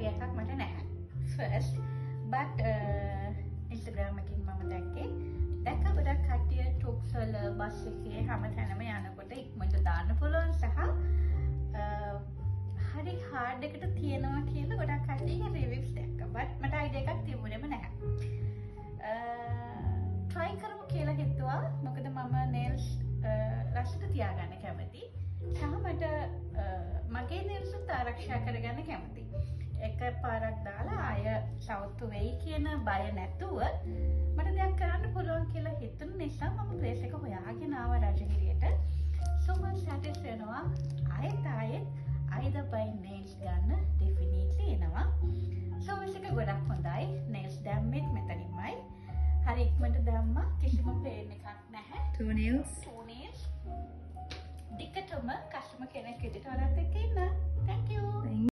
idea එකක් මට නැහැ. First, but Instagram එකකින් මම දැක්ක ගොඩක් කට්ටිය ටොක්ස් වල බස් එකේ හැමතැනම යනකොට ඉක්මනට දාන්න පුළුවන් සහ හරි හાર્ඩ් එකට තියනවා කියලා ගොඩක් කට්ටියගේ රිවිව්ස් දැක්කා. but මට idea එකක් තිබුණේම නැහැ. try කරමු කියලා හිතුවා. මොකද මම nails ලස්සට තියාගන්න කැමතියි. සහ මට මගේ nails ආරක්ෂා කරගන්න කැමතියි. එක පාරක් දාලා ආය සවුතු වෙයි කියන බය නැතුව මට දෙයක් කරන්න පුළුවන් කියලා හිතුන නිසා මම ප්ලේස් එක හොයාගෙන ආවා රජගිරියට. so මම සැටිස් වෙනවා ආයෙත් either by nails ගන්න definitely එනවා. service එක ගොඩක් හොඳයි. nails දැම්මෙත් මෙතනින්මයි. හරි ඉක්මනට දැම්මා. කිසිම pain එකක් නැහැ. Toenails. දිගටම කස්ටමර් කෙනෙක් විදිහට ඔයාලත් එක්ක ඉන්න.